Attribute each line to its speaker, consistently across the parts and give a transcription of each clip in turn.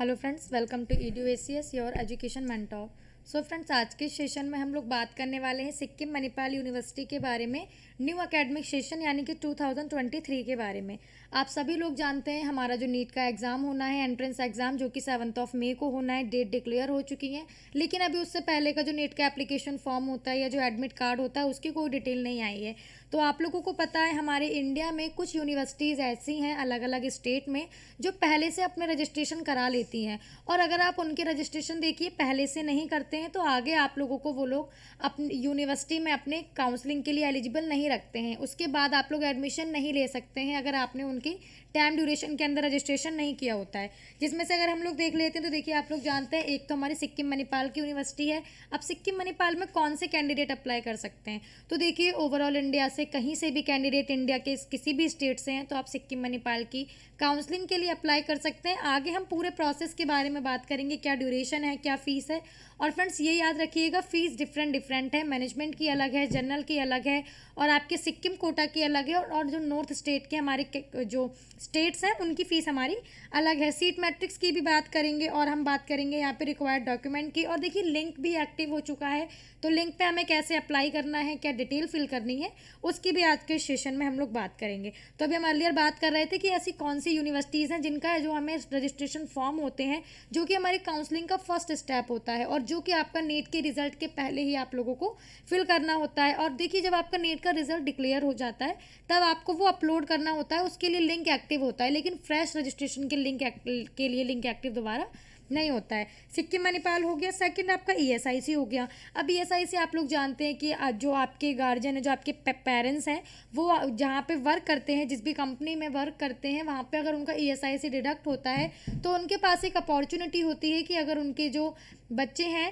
Speaker 1: Hello friends, welcome to EDU-ACS your education mentor. So friends, आज के session में हम लोग बात करने वाले हैं सिक्किम मणिपाल यूनिवर्सिटी के बारे में, न्यू एकेडमिक सेशन यानी कि 2023 के बारे में। आप सभी लोग जानते हैं हमारा जो नीट का एग्ज़ाम होना है, एंट्रेंस एग्ज़ाम, जो कि 7 मई को होना है, डेट डिक्लेयर हो चुकी है। लेकिन अभी उससे पहले का जो नीट का एप्लीकेशन फॉर्म होता है या जो एडमिट कार्ड होता है उसकी कोई डिटेल नहीं आई है। तो आप लोगों को पता है हमारे इंडिया में कुछ यूनिवर्सिटीज़ ऐसी हैं अलग अलग स्टेट में जो पहले से अपने रजिस्ट्रेशन करा लेती हैं, और अगर आप उनके रजिस्ट्रेशन देखिए पहले से नहीं करते हैं तो आगे आप लोगों को वो लोग अपनी यूनिवर्सिटी में अपने काउंसलिंग के लिए एलिजिबल नहीं रखते हैं। उसके बाद आप लोग एडमिशन नहीं ले सकते हैं अगर आपने उनकी टाइम ड्यूरेशन के अंदर रजिस्ट्रेशन नहीं किया होता है। जिसमें से अगर हम लोग देख लेते हैं तो देखिए, आप लोग जानते हैं एक तो हमारी सिक्किम मणिपाल की यूनिवर्सिटी है। अब सिक्किम मणिपाल में कौन से कैंडिडेट अप्लाई कर सकते हैं, तो देखिए ओवरऑल इंडिया से कहीं से भी कैंडिडेट इंडिया के किसी भी स्टेट से हैं तो आप सिक्किम मणिपाल की काउंसलिंग के लिए अप्लाई कर सकते हैं। आगे हम पूरे प्रोसेस के बारे में बात करेंगे, क्या ड्यूरेशन है, क्या फ़ीस है। और फ्रेंड्स ये याद रखिएगा, फ़ीस डिफरेंट है, मैनेजमेंट की अलग है, जनरल की अलग है, और आपके सिक्किम कोटा की अलग है, और जो नॉर्थ स्टेट के हमारे जो स्टेट्स हैं उनकी फ़ीस हमारी अलग है। सीट मैट्रिक्स की भी बात करेंगे, और हम बात करेंगे यहाँ पे रिक्वायर्ड डॉक्यूमेंट की। और देखिए लिंक भी एक्टिव हो चुका है, तो लिंक पे हमें कैसे अप्लाई करना है, क्या डिटेल फिल करनी है, उसकी भी आज के सेशन में हम लोग बात करेंगे। तो अभी हम अर्लियर बात कर रहे थे कि ऐसी कौन सी यूनिवर्सिटीज़ हैं जिनका जो हमें रजिस्ट्रेशन फॉर्म होते हैं, जो कि हमारी काउंसलिंग का फर्स्ट स्टेप होता है, और जो कि आपका नीट के रिजल्ट के पहले ही आप लोगों को फिल करना होता है। और देखिए जब आपका नीट का रिजल्ट डिक्लेयर हो जाता है तब आपको वो अपलोड करना होता है, उसके लिए लिंक एक्टिव होता है, लेकिन फ्रेश रजिस्ट्रेशन के लिए लिंक एक्टिव दोबारा नहीं होता है। सिक्किम मणिपाल हो गया। सेकंड आपका ESIC हो गया। अब ESIC आप लोग जानते हैं कि जो आपके गार्जियन है, जो आपके पेरेंट्स हैं, वो जहाँ पे वर्क करते हैं, जिस भी कंपनी में वर्क करते हैं, वहाँ पे अगर उनका ESIC डिडक्ट होता है तो उनके पास एक अपॉर्चुनिटी होती है कि अगर उनके जो बच्चे हैं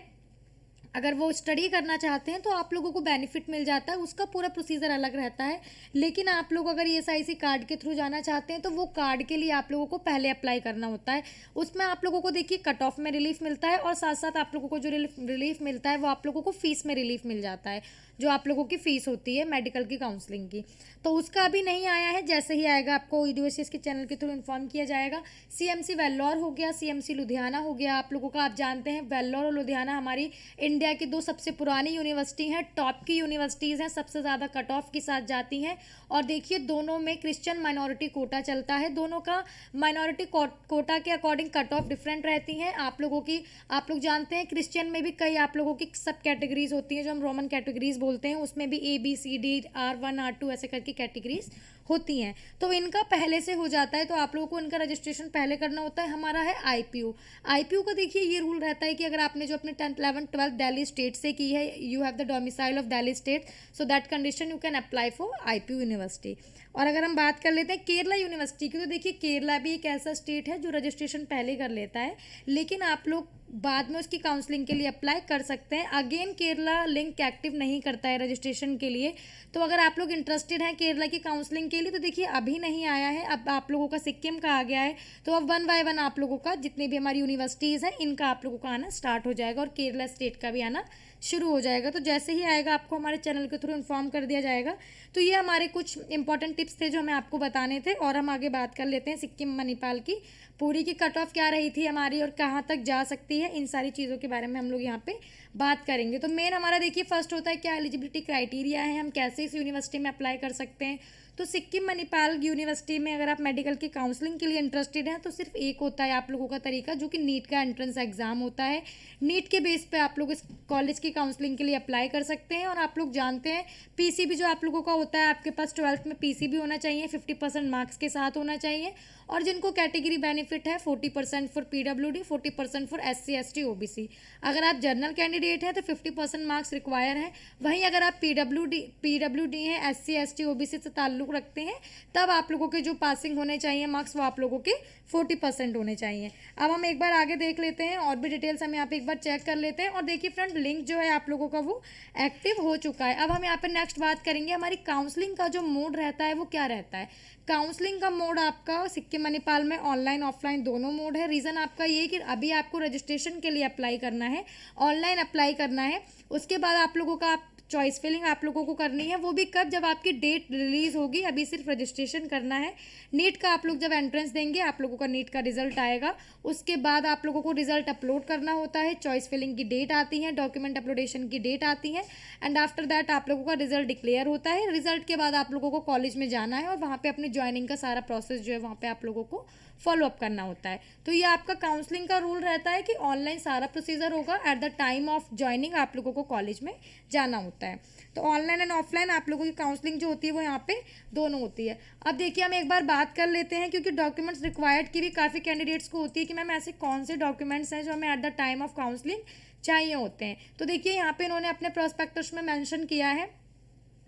Speaker 1: अगर वो स्टडी करना चाहते हैं तो आप लोगों को बेनिफिट मिल जाता है। उसका पूरा प्रोसीजर अलग रहता है। लेकिन आप लोग अगर ESIC कार्ड के थ्रू जाना चाहते हैं तो वो कार्ड के लिए आप लोगों को पहले अप्लाई करना होता है। उसमें आप लोगों को देखिए कट ऑफ में रिलीफ मिलता है, और साथ साथ आप लोगों को जो रिलीफ मिलता है वो आप लोगों को फीस में रिलीफ मिल जाता है, जो आप लोगों की फ़ीस होती है मेडिकल की काउंसलिंग की। तो उसका अभी नहीं आया है, जैसे ही आएगा आपको EDU-ACS के चैनल के थ्रू इन्फॉर्म किया जाएगा। CMC वेल्लोर हो गया, CMC लुधियाना हो गया। आप लोगों का आप जानते हैं वेल्लोर और लुधियाना हमारी इंडिया की दो सबसे पुरानी यूनिवर्सिटी हैं, टॉप की यूनिवर्सिटीज़ हैं, सबसे ज़्यादा कट ऑफ के साथ जाती हैं। और देखिए दोनों में क्रिश्चियन माइनॉरिटी कोटा चलता है। दोनों का माइनॉरिटी कोटा के अकॉर्डिंग कट ऑफ डिफरेंट रहती हैं। आप लोग जानते हैं क्रिश्चियन में भी कई आप लोगों की सब कैटेगरीज होती हैं, जो हम रोमन कैटेगरीज बोलते हैं, उसमें भी ABCD R1 R2 ऐसे करके कैटेगरीज होती हैं। तो इनका पहले से हो जाता है, तो आप लोगों को इनका रजिस्ट्रेशन पहले करना होता है। हमारा है IPU का देखिए ये रूल रहता है कि अगर आपने जो अपने 10th 11th 12th Delhi state से की है, you have the domicile of Delhi state, so that condition you can apply for IPU university. और अगर हम बात कर लेते हैं केरला यूनिवर्सिटी की, तो देखिए केरला भी एक ऐसा स्टेट है जो रजिस्ट्रेशन पहले कर लेता है, लेकिन आप लोग बाद में उसकी काउंसलिंग के लिए अप्लाई कर सकते हैं। अगेन केरला लिंक एक्टिव नहीं करता है रजिस्ट्रेशन के लिए। तो अगर आप लोग इंटरेस्टेड हैं केरला की काउंसलिंग के लिए तो देखिए अभी नहीं आया है, अब आप लोगों का सिक्किम का आ गया है। तो अब 1 बाय 1 आप लोगों का जितने भी हमारी यूनिवर्सिटीज़ हैं इनका आप लोगों का आना स्टार्ट हो जाएगा, और केरला स्टेट का भी आना शुरू हो जाएगा। तो जैसे ही आएगा आपको हमारे चैनल के थ्रू इन्फॉर्म कर दिया जाएगा। तो ये हमारे कुछ इंपॉर्टेंट टिप्स थे जो हमें आपको बताने थे, और हम आगे बात कर लेते हैं सिक्किम मणिपाल की पूरी की कट ऑफ क्या रही थी हमारी और कहाँ तक जा सकती है। इन सारी चीज़ों के बारे में हम लोग यहाँ पे बात करेंगे। तो मेन हमारा देखिए फर्स्ट होता है क्या एलिजिबिलिटी क्राइटेरिया है, हम कैसे इस यूनिवर्सिटी में अप्लाई कर सकते हैं। तो सिक्किम मणिपाल यूनिवर्सिटी में अगर आप मेडिकल की काउंसलिंग के लिए इंटरेस्टेड हैं तो सिर्फ एक होता है आप लोगों का तरीका, जो कि नीट का एंट्रेंस एग्जाम होता है। नीट के बेस पे आप लोग इस कॉलेज की काउंसलिंग के लिए अप्लाई कर सकते हैं। और आप लोग जानते हैं PCB जो आप लोगों का होता है, आपके पास 12th में PCB होना चाहिए, 50% मार्क्स के साथ होना चाहिए। और जिनको कैटेगरी बेनिफिट है 40% for PWD, 40% for SC ST OBC। अगर आप जनरल कैंडिडेट हैं तो 50% मार्क्स रिक्वायर हैं। वहीं अगर आप PWD हैं, SC ST OBC से ताल्लुक़ रखते हैं, तब आप लोगों के जो पासिंग होने चाहिए मार्क्स वो आप लोगों के 40% होने चाहिए। अब हम एक बार आगे देख लेते हैं, और भी डिटेल्स हम यहाँ पे एक बार चेक कर लेते हैं। और देखिए फ्रेंड लिंक जो है आप लोगों का वो एक्टिव हो चुका है। अब हम यहाँ पे नेक्स्ट बात करेंगे हमारी काउंसलिंग का जो मोड रहता है वो क्या रहता है। काउंसलिंग का मोड आपका सिक्किम मणिपाल में ऑनलाइन ऑफलाइन दोनों मोड है। रीज़न आपका ये कि अभी आपको रजिस्ट्रेशन के लिए अप्लाई करना है, ऑनलाइन अप्लाई करना है। उसके बाद आप लोगों का चॉइस फिलिंग आप लोगों को करनी है, वो भी कब, जब आपकी डेट रिलीज होगी। अभी सिर्फ रजिस्ट्रेशन करना है। नीट का आप लोग जब एंट्रेंस देंगे, आप लोगों का नीट का रिजल्ट आएगा, उसके बाद आप लोगों को रिजल्ट अपलोड करना होता है। चॉइस फिलिंग की डेट आती है, डॉक्यूमेंट अपलोडेशन की डेट आती है, एंड आफ्टर दैट आप लोगों का रिजल्ट डिक्लेयर होता है। रिजल्ट के बाद आप लोगों को कॉलेज में जाना है और वहाँ पे अपनी ज्वाइनिंग का सारा प्रोसेस जो है वहाँ पे आप लोगों को फॉलो अप करना होता है। तो ये आपका काउंसलिंग का रूल रहता है कि ऑनलाइन सारा प्रोसीजर होगा। At the time of joining आप लोगों को कॉलेज में जाना होता है। तो ऑनलाइन एंड ऑफलाइन आप लोगों की काउंसलिंग जो होती है वो यहाँ पे दोनों होती है। अब देखिए हम एक बार बात कर लेते हैं, क्योंकि डॉक्यूमेंट्स रिक्वायर्ड की भी काफ़ी कैंडिडेट्स को होती है कि मैम ऐसे कौन से डॉक्यूमेंट्स हैं जो हमें at the time of counselling चाहिए होते हैं। तो देखिए यहाँ पे इन्होंने अपने प्रोस्पेक्टस में मेंशन किया है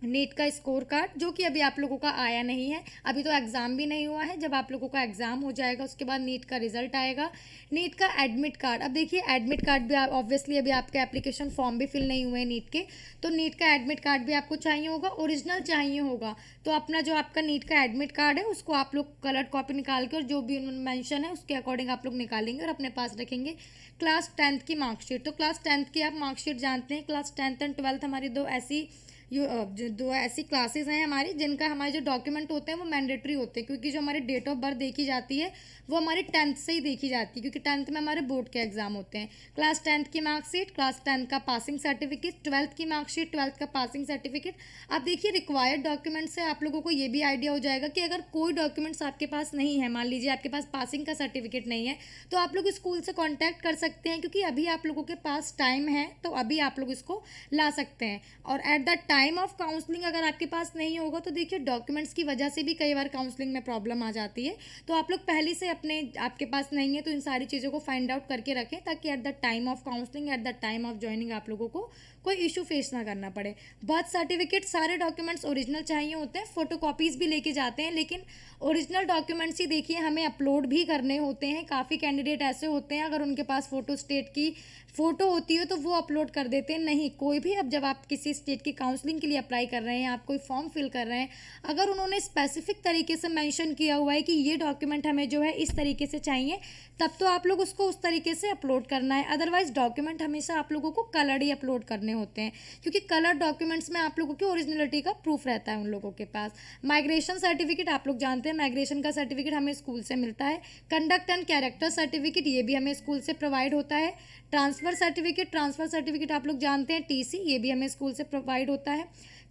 Speaker 1: नीट का स्कोर कार्ड, जो कि अभी आप लोगों का आया नहीं है। अभी तो एग्ज़ाम भी नहीं हुआ है। जब आप लोगों का एग्ज़ाम हो जाएगा उसके बाद नीट का रिजल्ट आएगा। नीट का एडमिट कार्ड, अब देखिए एडमिट कार्ड भी ऑब्वियसली अभी आपके एप्लीकेशन फॉर्म भी फिल नहीं हुए हैं नीट के, तो नीट का एडमिट कार्ड भी आपको चाहिए होगा, ओरिजिनल चाहिए होगा। तो अपना जो आपका नीट का एडमिट कार्ड है उसको आप लोग कलर कॉपी निकाल के, और जो भी उन्होंने मैंशन है उसके अकॉर्डिंग आप लोग निकालेंगे और अपने पास रखेंगे। क्लास 10th की मार्कशीट, तो क्लास 10th की आप मार्कशीट जानते हैं, क्लास 10th एंड 12th हमारी दो ऐसी क्लासेस हैं हमारी जिनका हमारे जो डॉक्यूमेंट होते हैं वो मैंडेटरी होते हैं, क्योंकि जो हमारी डेट ऑफ बर्थ देखी जाती है वो हमारी 10th से ही देखी जाती है, क्योंकि 10th में हमारे बोर्ड के एग्जाम होते हैं। क्लास 10th की मार्कशीट, क्लास 10th का पासिंग सर्टिफिकेट, 12th की मार्कशीट, 12th का पासिंग सर्टिफिकेट। अब देखिए रिक्वायर्ड डॉक्यूमेंट से आप लोगों को ये भी आइडिया हो जाएगा कि अगर कोई डॉक्यूमेंट्स आपके पास नहीं है, मान लीजिए आपके पास पासिंग का सर्टिफिकेट नहीं है, तो आप लोग स्कूल से कॉन्टैक्ट कर सकते हैं, क्योंकि अभी आप लोगों के पास टाइम है, तो अभी आप लोग इसको ला सकते हैं। और at the time of counselling अगर आपके पास नहीं होगा तो देखिए डॉक्यूमेंट्स की वजह से भी कई बार काउंसलिंग में प्रॉब्लम आ जाती है। तो आप लोग पहले से आपके पास नहीं है तो इन सारी चीज़ों को फाइंड आउट करके रखें, ताकि at the time of counselling, at the time of joining आप लोगों को कोई इशू फेस ना करना पड़े। बर्थ सर्टिफिकेट, सारे डॉक्यूमेंट्स ओरिजिनल चाहिए होते हैं, फोटोकॉपीज़ भी लेके जाते हैं, लेकिन ओरिजिनल डॉक्यूमेंट्स ही देखिए हमें अपलोड भी करने होते हैं। काफ़ी कैंडिडेट ऐसे होते हैं अगर उनके पास फोटो स्टेट की फ़ोटो होती है तो वो अपलोड कर देते हैं। नहीं, कोई भी, अब जब आप किसी स्टेट की काउंसलिंग के लिए अप्लाई कर रहे हैं, आप कोई फॉर्म फिल कर रहे हैं, अगर उन्होंने स्पेसिफिक तरीके से मेंशन किया हुआ है कि ये डॉक्यूमेंट हमें जो है इस तरीके से चाहिए, तब तो आप लोग उसको उस तरीके से अपलोड करना है। अदरवाइज डॉक्यूमेंट हमेशा आप लोगों को कलर्ड ही अपलोड करने होते हैं, क्योंकि कलर डॉक्यूमेंट्स में आप लोगों की ओरिजिनलिटी का प्रूफ रहता है उन लोगों के पास। माइग्रेशन सर्टिफिकेट, आप लोग जानते हैं माइग्रेशन का सर्टिफिकेट हमें स्कूल से मिलता है। कंडक्ट एंड कैरेक्टर सर्टिफिकेट, ये भी हमें स्कूल से प्रोवाइड होता है। ट्रांसफ़र सर्टिफिकेट आप लोग जानते हैं, टीसी, ये भी हमें स्कूल से प्रोवाइड होता है।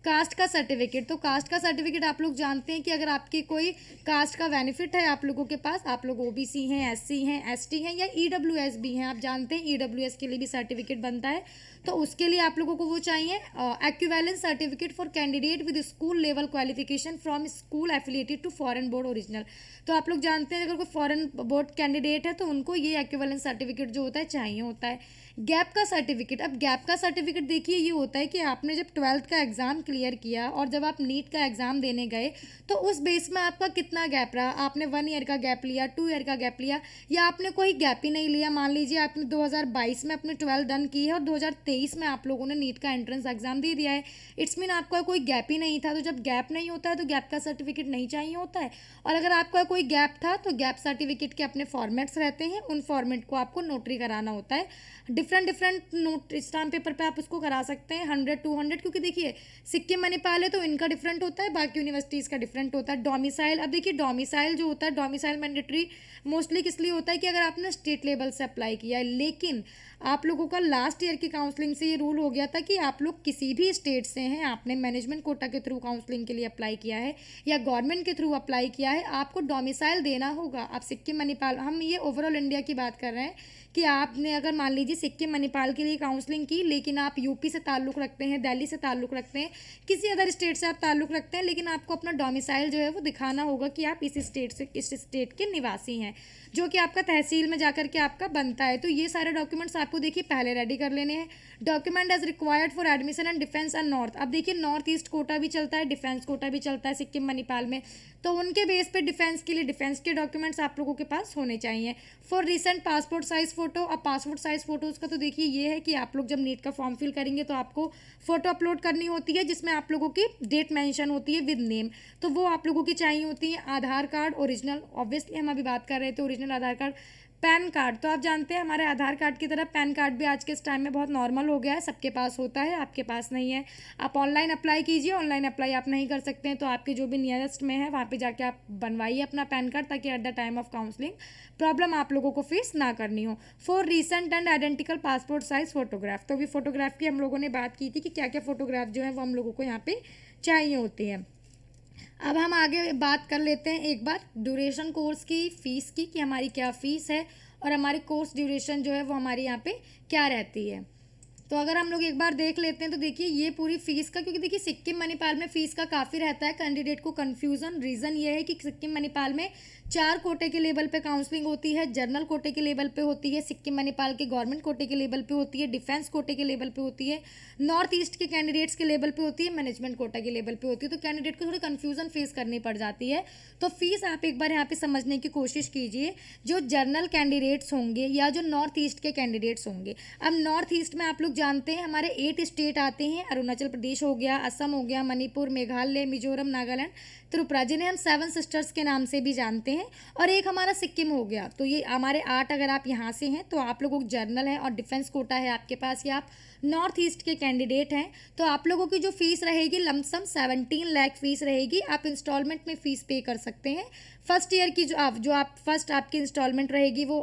Speaker 1: कास्ट का सर्टिफिकेट, तो कास्ट का सर्टिफिकेट आप लोग जानते हैं कि अगर आपकी कोई कास्ट का बेनिफिट है आप लोगों के पास, आप लोग ओबीसी हैं, एससी हैं, एसटी हैं या ईडब्ल्यूएस भी हैं, आप जानते हैं ईडब्ल्यूएस के लिए भी सर्टिफिकेट बनता है, तो उसके लिए आप लोगों को वो चाहिए। Equivalence certificate for candidate with school level qualification from school affiliated to foreign board original, तो आप लोग जानते हैं अगर कोई फॉरेन बोर्ड कैंडिडेट है तो उनको ये एक्विवेलेंस सर्टिफिकेट जो होता है चाहिए होता है। गैप का सर्टिफिकेट, अब गैप का सर्टिफिकेट देखिए ये होता है कि आपने जब 12th का एग्ज़ाम क्लियर किया और जब आप नीट का एग्ज़ाम देने गए तो उस बेस में आपका कितना गैप रहा, आपने 1 ईयर का गैप लिया, 2 ईयर का गैप लिया, या आपने कोई गैप ही नहीं लिया। मान लीजिए आपने 2022 में अपनी 12th डन की है और 2023 में आप लोगों ने नीट का एंट्रेंस एग्ज़ाम दे दिया है, इट्स मीन आपका कोई गैप ही नहीं था। तो जब गैप नहीं होता है तो गैप का सर्टिफिकेट नहीं चाहिए होता है, और अगर आपका कोई गैप था तो गैप सर्टिफिकेट के अपने फॉर्मेट्स रहते हैं, उन फॉर्मेट को आपको नोटरी कराना होता है। डिफरेंट नोट स्टाम्प पेपर पे आप उसको करा सकते हैं 100 200, क्योंकि देखिए सिक्किम मणिपाल है तो इनका डिफरेंट होता है, बाकी यूनिवर्सिटीज़ का डिफरेंट होता है। डोमिसाइल, अब देखिए डोमिसाइल जो होता है, डोमिसाइल मैंडेटरी मोस्टली किस लिए होता है कि अगर आपने स्टेट लेवल से अप्लाई किया है, लेकिन आप लोगों का लास्ट ईयर की काउंसलिंग से ये रूल हो गया था कि आप लोग किसी भी स्टेट से हैं, आपने मैनेजमेंट कोटा के थ्रू काउंसलिंग के लिए अप्लाई किया है या गवर्नमेंट के थ्रू अप्लाई किया है, आपको डोमिसाइल देना होगा। आप सिक्किम मणिपाल, हम ये ओवरऑल इंडिया की बात कर रहे हैं कि आपने अगर मान लीजिए सिक्किम मणिपाल के लिए काउंसलिंग की, लेकिन आप यूपी से ताल्लुक़ रखते हैं, दिल्ली से ताल्लुक़ रखते हैं, किसी अदर स्टेट से आप ताल्लुक़ रखते हैं, लेकिन आपको अपना डोमिसाइल जो है वो दिखाना होगा कि आप इस स्टेट के निवासी हैं, जो कि आपका तहसील में जाकर के आपका बनता है। तो ये सारे डॉक्यूमेंट्स आपको देखिए पहले रेडी कर लेने हैं। Document as required for admission and defence and north, अब देखिए नॉर्थ ईस्ट कोटा भी चलता है, डिफेंस कोटा भी चलता है सिक्किम मणिपाल में, तो उनके बेस पे डिफेंस के लिए डिफेंस के डॉक्यूमेंट्स आप लोगों के पास होने चाहिए। For recent passport size photo, अब पासपोर्ट साइज़ फ़ोटोज़ का तो देखिए ये है कि आप लोग जब नीट का फॉर्म फिल करेंगे तो आपको फ़ोटो अपलोड करनी होती है जिसमें आप लोगों की डेट मेंशन होती है विद नेम, तो वो आप लोगों की चाहिए होती है। आधार कार्ड ओरिजिनल, ऑब्वियसली हम अभी बात कर रहे थे ओरिजिनल आधार कार्ड, पैन कार्ड, तो आप जानते हैं हमारे आधार कार्ड की तरह पैन कार्ड भी आज के इस टाइम में बहुत नॉर्मल हो गया है, सबके पास होता है, आपके पास नहीं है। आप ऑनलाइन अप्लाई कीजिए, ऑनलाइन अप्लाई आप नहीं कर सकते हैं तो आपके जो भी नियरेस्ट में है वहाँ पे जाके आप बनवाइए अपना पैन कार्ड, ताकि at the time of counselling problem आप लोगों को फेस ना करनी हो। For recent and identical passport size photograph, तो भी फोटोग्राफ की हम लोगों ने बात की थी कि क्या क्या फोटोग्राफ जो है वो हम लोगों को यहाँ पे चाहिए होती है। अब हम आगे बात कर लेते हैं एक बार ड्यूरेशन कोर्स की फ़ीस की, कि हमारी क्या फ़ीस है और हमारी कोर्स ड्यूरेशन जो है वो हमारी यहाँ पे क्या रहती है। तो अगर हम लोग एक बार देख लेते हैं तो देखिए ये पूरी फीस का, क्योंकि देखिए सिक्किम मणिपाल में फ़ीस का काफ़ी रहता है कैंडिडेट को कन्फ्यूज़न। रीज़न ये है कि सिक्किम मणिपाल में 4 कोटे के लेवल पे काउंसलिंग होती है, जनरल कोटे के लेवल पे होती है, सिक्किम मणिपाल के गवर्नमेंट कोटे के लेवल पे होती है, डिफेंस कोटे के लेवल पे होती है, नॉर्थ ईस्ट के कैंडिडेट्स के लेवल पे होती है, मैनेजमेंट कोटा के लेवल पे होती है। तो कैंडिडेट को थोड़ी कन्फ्यूज़न फेस करनी पड़ जाती है। तो फीस आप एक बार यहाँ पे समझने की कोशिश कीजिए। जो जनरल कैंडिडेट्स होंगे या जो नॉर्थ ईस्ट के कैंडिडेट्स होंगे, अब नॉर्थ ईस्ट में आप लोग जानते हैं हमारे 8 स्टेट आते हैं, अरुणाचल प्रदेश हो गया, असम हो गया, मणिपुर, मेघालय, मिजोरम, नागालैंड, त्रिपुरा, जिन्हें हम 7 सिस्टर्स के नाम से भी जानते हैं, और एक हमारा सिक्किम हो गया। तो ये हमारे 8, अगर आप यहाँ से हैं तो आप लोगों को जनरल है और डिफेंस कोटा है आपके पास, या आप नॉर्थ ईस्ट के कैंडिडेट हैं, तो आप लोगों की जो फीस रहेगी लमसम 17 लाख फीस रहेगी। आप इंस्टॉलमेंट में फ़ीस पे कर सकते हैं। फर्स्ट ईयर की जो आप फर्स्ट आपकी इंस्टॉलमेंट रहेगी वो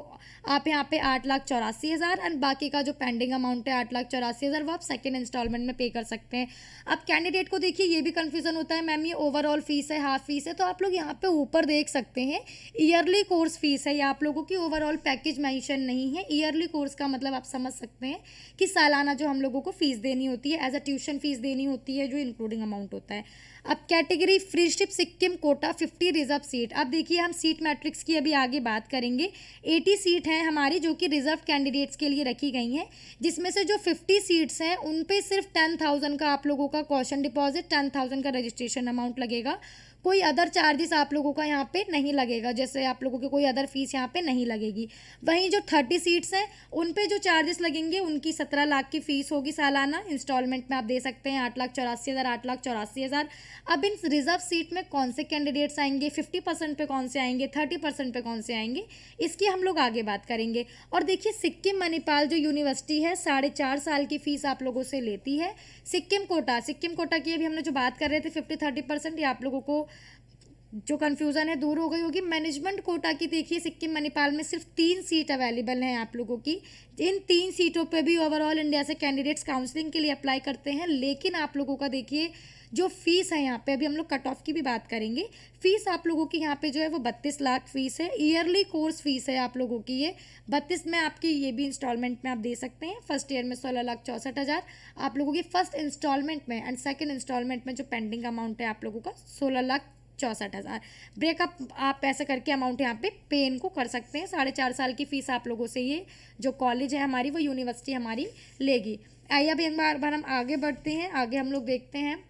Speaker 1: आप यहाँ पे 8,84,000, एंड बाकी का जो पेंडिंग अमाउंट है 8,84,000 वो आप सेकेंड इंस्टॉलमेंट में पे कर सकते हैं। अब कैंडिडेट को देखिए ये भी कन्फ्यूज़न होता है, मैम ये ओवरऑल फीस है, हाफ फीस है, तो आप लोग यहाँ पे ऊपर देख सकते हैं ईयरली कोर्स फीस है, ये आप लोगों की ओवरऑल पैकेज मेंशन नहीं है। ईयरली कोर्स का मतलब आप समझ सकते हैं कि सालाना जो हम लोगों को फीस देनी होती है एज अ ट्यूशन फीस देनी होती है, जो इंक्लूडिंग अमाउंट होता है। अब category freeship Sikkim quota 50 reserve seat. अब देखिए हम सीट मैट्रिक्स की अभी आगे बात करेंगे। 80 सीट हैं हमारी जो कि रिजर्व कैंडिडेट्स के लिए रखी गई हैं, जिसमें से जो 50 सीट्स हैं उन पे सिर्फ 10,000 का आप लोगों का कॉशन डिपॉजिट, 10,000 का रजिस्ट्रेशन अमाउंट लगेगा। कोई अदर चार्जेस आप लोगों का यहाँ पे नहीं लगेगा, जैसे आप लोगों की कोई अदर फीस यहाँ पे नहीं लगेगी। वहीं जो 30 सीट्स हैं उन पे जो चार्जेस लगेंगे उनकी 17 लाख की फ़ीस होगी सालाना। इंस्टॉलमेंट में आप दे सकते हैं 8,84,000, 8,84,000। अब इन रिजर्व सीट में कौन से कैंडिडेट्स आएंगे, 50% पे कौन से आएंगे, 30% पे कौन से आएंगे, इसकी हम लोग आगे बात करेंगे। और देखिए सिक्किम मणिपाल जो यूनिवर्सिटी है 4.5 साल की फ़ीस आप लोगों से लेती है। सिक्किम कोटा की अभी हमने जो बात कर रहे थे 50-30%, ये आप लोगों को जो कन्फ्यूज़न है दूर हो गई होगी। मैनेजमेंट कोटा की देखिए सिक्किम मणिपाल में सिर्फ 3 सीट अवेलेबल हैं आप लोगों की। इन 3 सीटों पे भी ओवरऑल इंडिया से कैंडिडेट्स काउंसलिंग के लिए अप्लाई करते हैं, लेकिन आप लोगों का देखिए जो फीस है यहाँ पे, अभी हम लोग कट ऑफ की भी बात करेंगे। फीस आप लोगों की यहाँ पे जो है वो 32 लाख फीस है। ईयरली कोर्स फीस है आप लोगों की ये 32 में आपकी, ये भी इंस्टॉलमेंट में आप दे सकते हैं। फर्स्ट ईयर में 16,64,000 आप लोगों की फर्स्ट इंस्टॉलमेंट में, एंड सेकेंड इंस्टॉलमेंट में जो पेंडिंग अमाउंट है आप लोगों का 16,64,000। ब्रेकअप आप ऐसा करके अमाउंट यहाँ पे इनको कर सकते हैं। 4.5 साल की फ़ीस आप लोगों से ये जो कॉलेज है हमारी, वो यूनिवर्सिटी हमारी लेगी। आइए अब एक बार हम आगे बढ़ते हैं। आगे हम लोग देखते हैं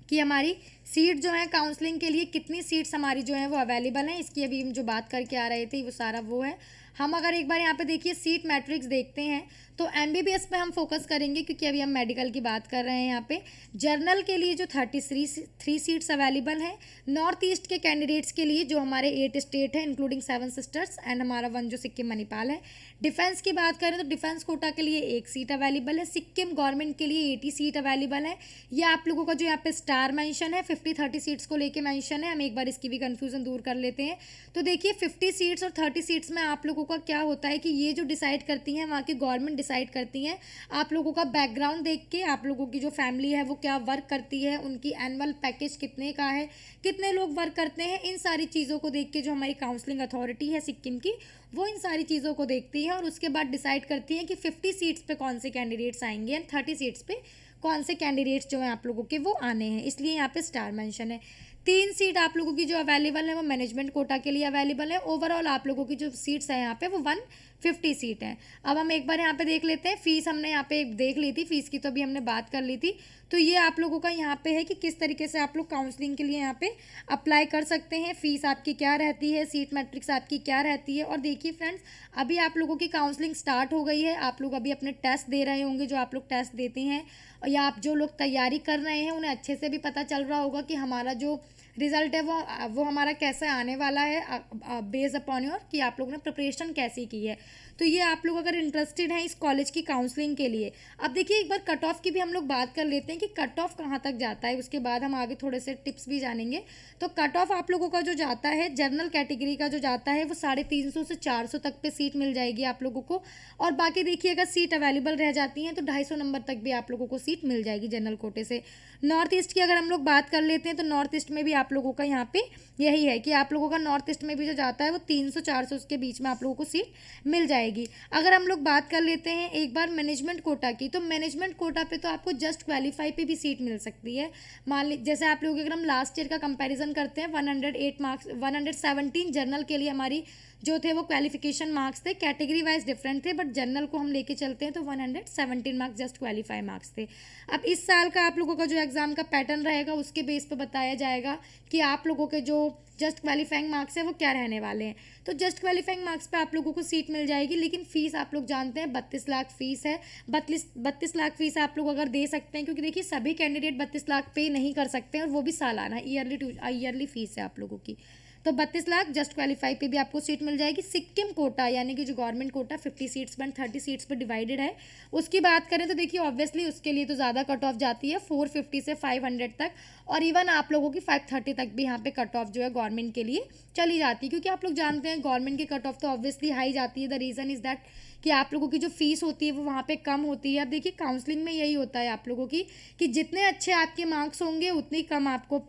Speaker 1: कि हमारी सीट जो है काउंसलिंग के लिए कितनी सीट्स हमारी जो है वो अवेलेबल हैं, इसकी अभी हम जो बात करके आ रहे थे वो सारा वो है। हम अगर एक बार यहाँ पे देखिए सीट मैट्रिक्स देखते हैं तो एमबीबीएस पे हम फोकस करेंगे, क्योंकि अभी हम मेडिकल की बात कर रहे हैं यहाँ पे। जर्नल के लिए जो 33 सीट्स अवेलेबल हैं। नॉर्थ ईस्ट के कैंडिडेट्स के लिए जो हमारे 8 स्टेट हैं इंक्लूडिंग 7 सिस्टर्स एंड हमारा 1 जो सिक्किम मणिपाल है। डिफेंस की बात करें तो डिफेंस कोटा के लिए 1 सीट अवेलेबल है। सिक्किम गवर्नमेंट के लिए 80 सीट अवेलेबल है। ये आप लोगों का जो यहाँ पे स्टार मेंशन है 50-30 सीट्स को लेके मेंशन है। हम एक बार इसकी भी कन्फ्यूज़न दूर कर लेते हैं। तो देखिए 50 सीट्स और 30 सीट्स में आप लोगों का क्या होता है कि ये जो डिसाइड करती हैं वहाँ की गवर्नमेंट डिसाइड करती हैं। आप लोगों का बैकग्राउंड देख के, आप लोगों की जो फैमिली है वो क्या वर्क करती है, उनकी एनुअल पैकेज कितने का है, कितने लोग वर्क करते हैं, इन सारी चीज़ों को देख के जो हमारी काउंसलिंग अथॉरिटी है सिक्किम की, वो इन सारी चीज़ों को देखती है और उसके बाद डिसाइड करती है कि 50 सीट्स पे कौन से कैंडिडेट्स आएंगे एंड 30 सीट्स पे कौन से कैंडिडेट्स जो हैं आप लोगों के वो आने हैं, इसलिए यहाँ पे स्टार मेंशन है। 3 सीट आप लोगों की जो अवेलेबल है वो मैनेजमेंट कोटा के लिए अवेलेबल है। ओवरऑल आप लोगों की जो सीट्स हैं यहाँ पे वो 150 सीट हैं। अब हम एक बार यहाँ पे देख लेते हैं। फ़ीस हमने यहाँ पे देख ली थी, फ़ीस की तो अभी हमने बात कर ली थी। तो ये आप लोगों का यहाँ पे है कि किस तरीके से आप लोग काउंसलिंग के लिए यहाँ पे अप्लाई कर सकते हैं, फ़ीस आपकी क्या रहती है, सीट मैट्रिक्स आपकी क्या रहती है। और देखिए फ्रेंड्स, अभी आप लोगों की काउंसलिंग स्टार्ट हो गई है। आप लोग अभी अपने टेस्ट दे रहे होंगे, जो आप लोग टेस्ट देते हैं, और या आप जो लोग तैयारी कर रहे हैं उन्हें अच्छे से भी पता चल रहा होगा कि हमारा जो रिजल्ट है वो हमारा कैसे आने वाला है बेस्ड अपॉन योर कि आप लोगों ने प्रिपरेशन कैसी की है। तो ये आप लोग अगर इंटरेस्टेड हैं इस कॉलेज की काउंसलिंग के लिए। अब देखिए एक बार कट ऑफ की भी हम लोग बात कर लेते हैं कि कट ऑफ कहाँ तक जाता है, उसके बाद हम आगे थोड़े से टिप्स भी जानेंगे। तो कट ऑफ आप लोगों का जो जाता है जनरल कैटेगरी का जो जाता है वो 350 से 400 तक पे सीट मिल जाएगी आप लोगों को। और बाकी देखिए अगर सीट अवेलेबल रह जाती हैं तो 250 नंबर तक भी आप लोगों को सीट मिल जाएगी जनरल कोटे से। नॉर्थ ईस्ट की अगर हम लोग बात कर लेते हैं तो नॉर्थ ईस्ट में भी आप लोगों का यहाँ पे यही है कि आप लोगों का नॉर्थ ईस्ट में भी जो जाता है वो 300-400 के बीच में आप लोगों को सीट मिल जाएगी। अगर हम लोग बात कर लेते हैं एक बार मैनेजमेंट कोटा की, तो मैनेजमेंट कोटा पे तो आपको जस्ट क्वालीफाई पे भी सीट मिल सकती है। मान ली जैसे आप लोग अगर हम लास्ट ईयर का कंपैरिजन करते हैं 108 मार्क्स 117 जनरल के लिए हमारी जो थे वो क्वालिफिकेशन मार्क्स थे, कैटेगरी वाइज डिफरेंट थे, बट जनरल को हम लेके चलते हैं तो 117 मार्क्स जस्ट क्वालिफाई मार्क्स थे। अब इस साल का आप लोगों का जो एग्ज़ाम का पैटर्न रहेगा उसके बेस पर बताया जाएगा कि आप लोगों के जो जस्ट क्वालिफाइंग मार्क्स है वो क्या रहने वाले हैं। तो जस्ट क्वालिफाइंग मार्क्स पे आप लोगों को सीट मिल जाएगी, लेकिन फ़ीस आप लोग जानते हैं 32 लाख फ़ीस है। 32 लाख फ़ीस आप लोग अगर दे सकते हैं, क्योंकि देखिए सभी कैंडिडेट 32 लाख पे नहीं कर सकते हैं और वो भी सालाना ईयरली फ़ीस है आप लोगों की। तो 32 लाख जस्ट क्वालीफाई पे भी आपको सीट मिल जाएगी। सिक्किम कोटा यानी कि जो गवर्नमेंट कोटा 50 सीट्स पर 30 सीट्स पर डिवाइडेड है, उसकी बात करें तो देखिए ऑब्वियसली उसके लिए तो ज़्यादा कट ऑफ जाती है 450 से 500 तक, और इवन आप लोगों की 530 तक भी यहाँ पे कट ऑफ जो है गवर्नमेंट के लिए चली जाती है, क्योंकि आप लोग जानते हैं गवर्नमेंट की कट ऑफ तो ऑब्वियसली हाई जाती है। द रीज़न इज़ दैट कि आप लोगों की जो फीस होती है वो वहाँ पे कम होती है। अब देखिए काउंसलिंग में यही होता है आप लोगों की कि जितने अच्छे आपके मार्क्स होंगे उतनी कम आपको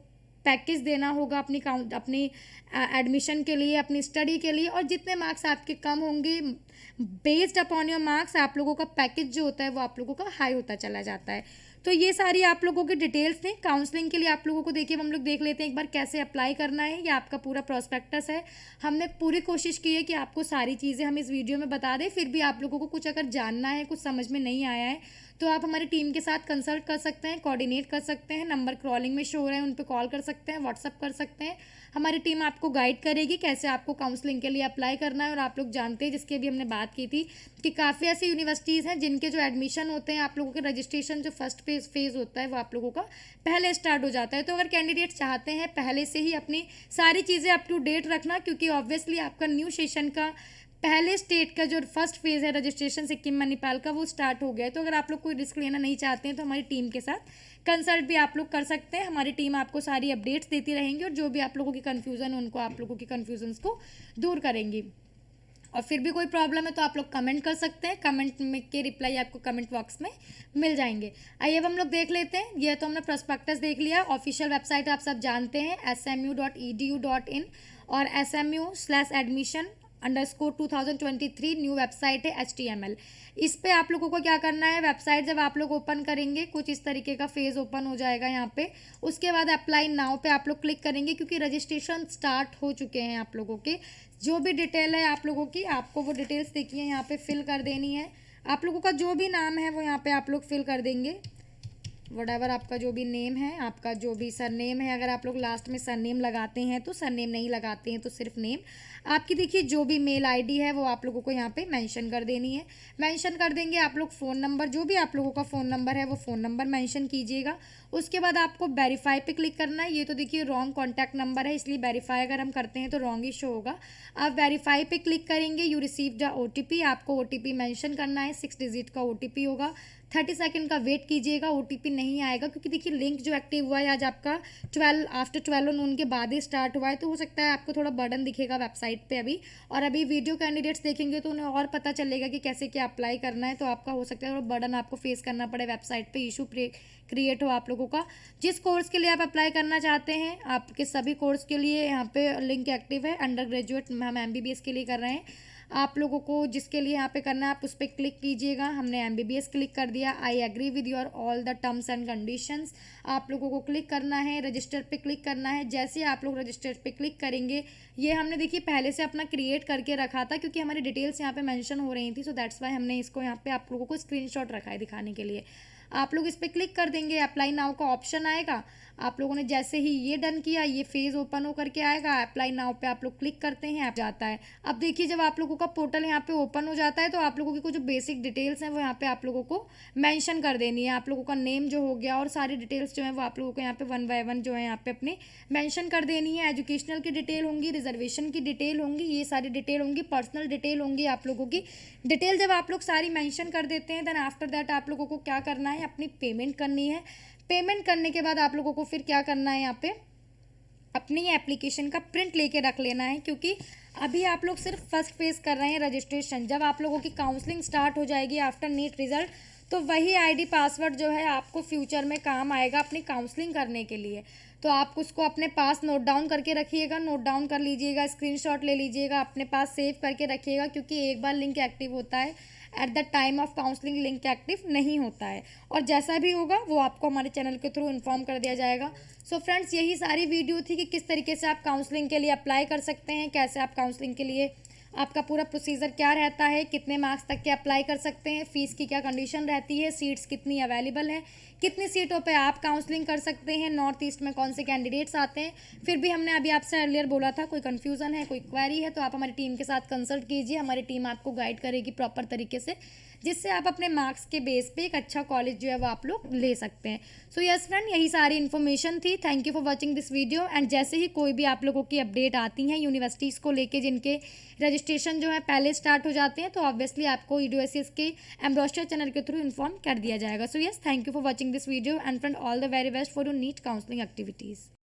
Speaker 1: पैकेज देना होगा अपनी एडमिशन के लिए, अपनी स्टडी के लिए, और जितने मार्क्स आपके कम होंगे बेस्ड अपॉन योर मार्क्स आप लोगों का पैकेज जो होता है वो आप लोगों का हाई होता चला जाता है। तो ये सारी आप लोगों की डिटेल्स थी काउंसलिंग के लिए। आप लोगों को देखिए हम लोग देख लेते हैं एक बार कैसे अप्लाई करना है। ये आपका पूरा प्रोस्पेक्टस है। हमने पूरी कोशिश की है कि आपको सारी चीज़ें हम इस वीडियो में बता दें, फिर भी आप लोगों को कुछ अगर जानना है, कुछ समझ में नहीं आया है, तो आप हमारी टीम के साथ कंसल्ट कर सकते हैं, कोऑर्डिनेट कर सकते हैं। नंबर क्रॉलिंग में शो हो रहे हैं, उन पर कॉल कर सकते हैं, व्हाट्सअप कर सकते हैं। हमारी टीम आपको गाइड करेगी कैसे आपको काउंसलिंग के लिए अप्लाई करना है। और आप लोग जानते हैं, जिसकी भी हमने बात की थी, कि काफ़ी ऐसी यूनिवर्सिटीज़ हैं जिनके जो एडमिशन होते हैं, आप लोगों के रजिस्ट्रेशन जो फर्स्ट फेज़ होता है वो आप लोगों का पहले स्टार्ट हो जाता है। तो अगर कैंडिडेट चाहते हैं पहले से ही अपनी सारी चीज़ें अप टू डेट रखना, क्योंकि ऑब्वियसली आपका न्यू सेशन का पहले स्टेट का जो फर्स्ट फेज़ है रजिस्ट्रेशन सिक्किम मणिपाल का वो स्टार्ट हो गया है। तो अगर आप लोग कोई रिस्क लेना नहीं चाहते हैं तो हमारी टीम के साथ कंसल्ट भी आप लोग कर सकते हैं। हमारी टीम आपको सारी अपडेट्स देती रहेंगी और जो भी आप लोगों की कन्फ्यूज़न है उनको आप लोगों की कन्फ्यूजन्स को दूर करेंगी। और फिर भी कोई प्रॉब्लम है तो आप लोग कमेंट कर सकते हैं, कमेंट में के रिप्लाई आपको कमेंट बॉक्स में मिल जाएंगे। आइए अब हम लोग देख लेते हैं। यह तो हमने प्रोस्पेक्टस देख लिया। ऑफिशियल वेबसाइट आप सब जानते हैं smu.edu.in और smu/admission_2023 न्यू वेबसाइट है HTML। इस पे आप लोगों को क्या करना है, वेबसाइट जब आप लोग ओपन करेंगे कुछ इस तरीके का फेज़ ओपन हो जाएगा यहाँ पे। उसके बाद अप्लाई नाउ पे आप लोग क्लिक करेंगे, क्योंकि रजिस्ट्रेशन स्टार्ट हो चुके हैं। आप लोगों के जो भी डिटेल है आप लोगों की, आपको वो डिटेल्स देखिए यहाँ पे फिल कर देनी है। आप लोगों का जो भी नाम है वो यहाँ पे आप लोग फिल कर देंगे। वटेवर आपका जो भी नेम है, आपका जो भी सरनेम है, अगर आप लोग लास्ट में सरनेम लगाते हैं तो, सरनेम नहीं लगाते हैं तो सिर्फ नेम। आपकी देखिए जो भी मेल आईडी है वो आप लोगों को यहाँ पे मेंशन कर देनी है। मेंशन कर देंगे आप लोग फ़ोन नंबर, जो भी आप लोगों का फ़ोन नंबर है वो फ़ोन नंबर मेंशन कीजिएगा। उसके बाद आपको वेरीफाई पे क्लिक करना है। ये तो देखिए रॉन्ग कॉन्टैक्ट नंबर है, इसलिए वेरीफाई अगर हम करते हैं तो रॉन्ग ही शो होगा। आप वेरीफाई पे क्लिक करेंगे। यू रिसीव्ड द OTP, आपको OTP मेंशन करना है, 6 डिजिट का OTP होगा। 30 सेकंड का वेट कीजिएगा, OTP नहीं आएगा, क्योंकि देखिए लिंक जो एक्टिव हुआ है आज आपका 12 नून के बाद ही स्टार्ट हुआ है, तो हो सकता है आपको थोड़ा बर्डन दिखेगा वेबसाइट पे अभी। और अभी वीडियो कैंडिडेट्स देखेंगे तो उन्हें और पता चलेगा कि कैसे क्या अप्लाई करना है। तो आपका हो सकता है थोड़ा बर्डन आपको फेस करना पड़े वेबसाइट पे, इशू क्रिएट हो आप लोगों का। जिस कोर्स के लिए आप अप्लाई करना चाहते हैं, आपके सभी कोर्स के लिए यहाँ पे लिंक एक्टिव है। अंडर ग्रेजुएट हम MBBS के लिए कर रहे हैं। आप लोगों को जिसके लिए यहाँ पे करना है आप उस पर क्लिक कीजिएगा। हमने MBBS क्लिक कर दिया। I agree with your all the terms and conditions आप लोगों को क्लिक करना है। रजिस्टर पे क्लिक करना है। जैसे आप लोग रजिस्टर पे क्लिक करेंगे, ये हमने देखिए पहले से अपना क्रिएट करके रखा था, क्योंकि हमारी डिटेल्स यहाँ पे मेंशन हो रही थी, सो दैट्स वाई हमने इसको यहाँ पे आप लोगों को स्क्रीनशॉट रखा है दिखाने के लिए। आप लोग इस पर क्लिक कर देंगे। अप्लाई नाउ का ऑप्शन आएगा। आप लोगों ने जैसे ही ये डन किया, ये फेज़ ओपन होकर के आएगा, अप्लाई नाउ पे आप लोग क्लिक करते हैं, आप जाता है। अब देखिए जब आप लोगों का पोर्टल यहाँ पे ओपन हो जाता है तो आप लोगों की कुछ जो बेसिक डिटेल्स हैं वो यहाँ पे आप लोगों को मेंशन कर देनी है। आप लोगों का नेम जो हो गया और सारी डिटेल्स जो है वो आप लोगों को यहाँ पे 1 बाय 1 जो है यहाँ पे अपनी मेंशन कर देनी है। एजुकेशनल की डिटेल होंगी, रिजर्वेशन की डिटेल होंगी, ये सारी डिटेल होंगी, पर्सनल डिटेल होंगी। आप लोगों की डिटेल जब आप लोग सारी मेंशन कर देते हैं देन आफ्टर दैट आप लोगों को क्या करना है, अपनी पेमेंट करनी है। पेमेंट करने के बाद आप लोगों को फिर क्या करना है, यहाँ पे अपनी एप्लीकेशन का प्रिंट लेके रख लेना है, क्योंकि अभी आप लोग सिर्फ फर्स्ट फेज कर रहे हैं रजिस्ट्रेशन। जब आप लोगों की काउंसलिंग स्टार्ट हो जाएगी आफ्टर नीट रिजल्ट, तो वही आईडी पासवर्ड जो है आपको फ्यूचर में काम आएगा अपनी काउंसलिंग करने के लिए। तो आप उसको अपने पास नोट डाउन करके रखिएगा, नोट डाउन कर लीजिएगा, स्क्रीनशॉट ले लीजिएगा, अपने पास सेव करके रखिएगा, क्योंकि एक बार लिंक एक्टिव होता है, at the time of counselling link active नहीं होता है। और जैसा भी होगा वो आपको हमारे चैनल के थ्रू इन्फॉर्म कर दिया जाएगा। सो फ्रेंड्स, यही सारी वीडियो थी कि किस तरीके से आप काउंसलिंग के लिए अप्लाई कर सकते हैं, कैसे आप काउंसलिंग के लिए आपका पूरा प्रोसीजर क्या रहता है, कितने मार्क्स तक के अप्लाई कर सकते हैं, फ़ीस की क्या कंडीशन रहती है, सीट्स कितनी अवेलेबल हैं, कितनी सीटों पे आप काउंसलिंग कर सकते हैं, नॉर्थ ईस्ट में कौन से कैंडिडेट्स आते हैं। फिर भी हमने अभी आपसे अर्लियर बोला था, कोई कन्फ्यूज़न है, कोई क्वेरी है तो आप हमारी टीम के साथ कंसल्ट कीजिए, हमारी टीम आपको गाइड करेगी प्रॉपर तरीके से, जिससे आप अपने मार्क्स के बेस पे एक अच्छा कॉलेज जो है वो आप लोग ले सकते हैं। सो यस फ्रेंड, यही सारी इन्फॉर्मेशन थी। Thank you for watching this video. And जैसे ही कोई भी आप लोगों की अपडेट आती हैं यूनिवर्सिटीज़ को लेके जिनके रजिस्ट्रेशन जो है पहले स्टार्ट हो जाते हैं, तो ऑब्वियसली आपको EDUSCS के एम्ब्रोस्टर चैनल के थ्रू इन्फॉर्म कर दिया जाएगा। So yes, thank you for watching this video and friend all the very best for your NEET counselling activities.